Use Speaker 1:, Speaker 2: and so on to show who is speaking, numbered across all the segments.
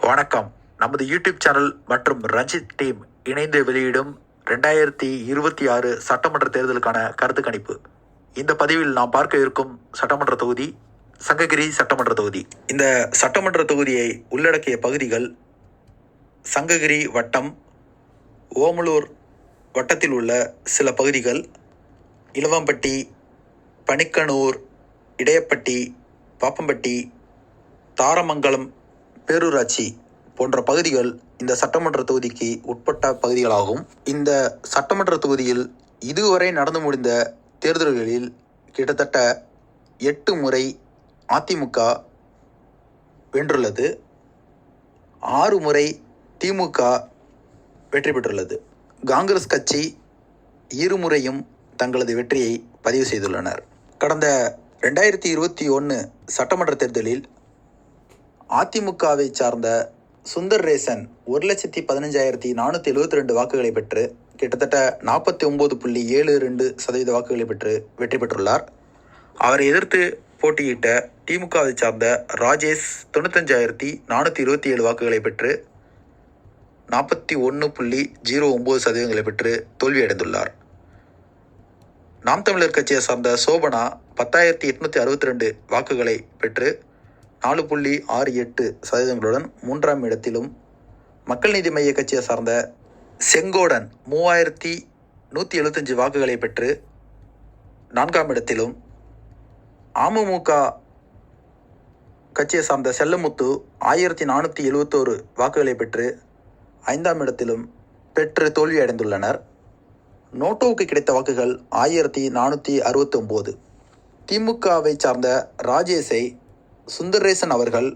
Speaker 1: வணக்கம். நமது YouTube channel மற்றும் ரஞ்சித் டீம் இணைந்து வெளியிடும் 2026 சட்டமன்ற தேர்தலுக்கான கருத்து கணிப்பு. இந்த பதிவில் நாம் பார்க்க இருக்கும் சட்டமன்ற தொகுதி சங்ககிரி சட்டமன்ற தொகுதி. இந்த சட்டமன்ற தொகுதியை உள்ளடக்கிய பகுதிகள் சங்ககிரி வட்டம், ஓமலூர் வட்டத்தில் உள்ள சில பகுதிகள், இலவம்பட்டி, பணிக்கனூர், இடையப்பட்டி, பாப்பம்பட்டி, தாரமங்கலம் பேரூராட்சி போன்ற பகுதிகள் இந்த சட்டமன்ற தொகுதிக்கு உட்பட்ட பகுதிகளாகும். இந்த சட்டமன்ற தொகுதியில் இதுவரை நடந்து முடிந்த தேர்தல்களில் கிட்டத்தட்ட 8 முறை அதிமுக வென்றுள்ளது. 6 முறை திமுக வெற்றி பெற்றுள்ளது. காங்கிரஸ் கட்சி 2 முறையும் தங்களது வெற்றியை பதிவு செய்துள்ளனர். கடந்த 2021 சட்டமன்ற தேர்தலில் அதிமுகவை சார்ந்த சுந்தர்ரேசன் 1,15,472 வாக்குகளை பெற்று கிட்டத்தட்ட 49.72% வாக்குகளை பெற்று வெற்றி பெற்றுள்ளார். அவரை எதிர்த்து போட்டியிட்ட திமுகவை சார்ந்த ராஜேஷ் 95,427 வாக்குகளை பெற்று 41.09% பெற்று தோல்வியடைந்துள்ளார். நாம் தமிழர் கட்சியை சார்ந்த சோபனா 10,862 வாக்குகளை பெற்று 4.68% 3ஆம் இடத்திலும், மக்கள் நீதி மைய கட்சியை சார்ந்த செங்கோடன் 3,175 வாக்குகளை பெற்று 4ஆம் இடத்திலும், அமமுக கட்சியை சார்ந்த செல்லமுத்து 1,471 வாக்குகளை பெற்று 5ஆம் இடத்திலும் பெற்று தோல்வியடைந்துள்ளனர். நோட்டோவுக்கு கிடைத்த வாக்குகள் 1,469. திமுகவை சார்ந்த ராஜேஷை சுந்தர்ரேசன் அவர்கள்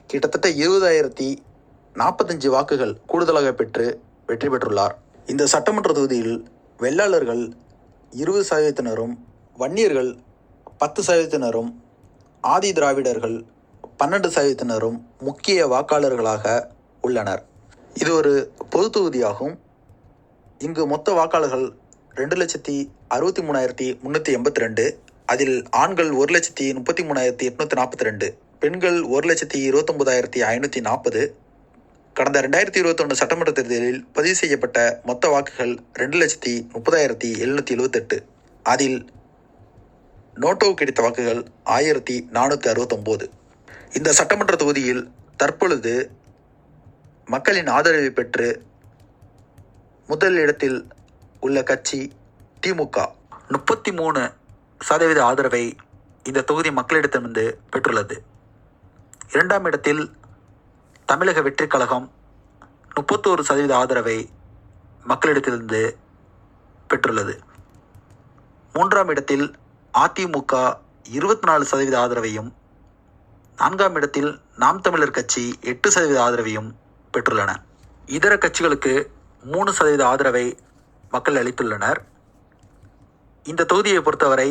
Speaker 1: கிட்டத்தட்ட 20,045 வாக்குகள் கூடுதலாக பெற்று வெற்றி பெற்றுள்ளார். இந்த சட்டமன்ற தொகுதியில் வெள்ளாளர்கள் 20%, வன்னியர்கள் 10%, ஆதி திராவிடர்கள் 12% முக்கிய வாக்காளர்களாக உள்ளனர். இது ஒரு பொது தொகுதியாகும். இங்கு மொத்த வாக்காளர்கள் 2,63,382. அதில் ஆண்கள் 1,33,842, பெண்கள் 1,29,540. கடந்த 2021 சட்டமன்ற தேர்தலில் பதிவு செய்யப்பட்ட மொத்த வாக்குகள் 2,30,778. அதில் நோட்டோவுக்கு கிடைத்த வாக்குகள் 1,469. இந்த சட்டமன்ற தொகுதியில் தற்பொழுது மக்களின் ஆதரவை பெற்று முதல் இடத்தில் உள்ள கட்சி திமுக. 33% ஆதரவை இந்த தொகுதி மக்களிடத்திலிருந்து பெற்றுள்ளது. 2ஆம் இடத்தில் தமிழக வெற்றி கழகம் 31% ஆதரவை மக்களிடத்திலிருந்து பெற்றுள்ளது. 3ஆம் இடத்தில் அதிமுக 24% ஆதரவையும், 4ஆம் இடத்தில் நாம் தமிழர் கட்சி 8% ஆதரவையும் பெற்றுள்ளன. இதர கட்சிகளுக்கு 3% ஆதரவை மக்கள் அளித்துள்ளனர். இந்த தொகுதியை பொறுத்தவரை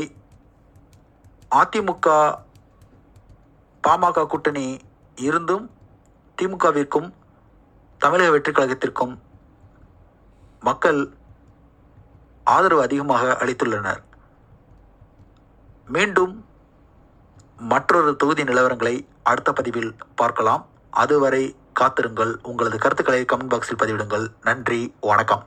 Speaker 1: அதிமுக பாமக கூட்டணி இருந்தும் திமுகவிற்கும் தமிழக வெற்றி கழகத்திற்கும் மக்கள் ஆதரவு அதிகமாக அளித்துள்ளனர். மீண்டும் மற்றொரு தொகுதி நிலவரங்களை அடுத்த பதிவில் பார்க்கலாம். அதுவரை காத்திருங்கள். உங்களது கருத்துக்களை கமெண்ட் பாக்ஸில் பதிவிடுங்கள். நன்றி, வணக்கம்.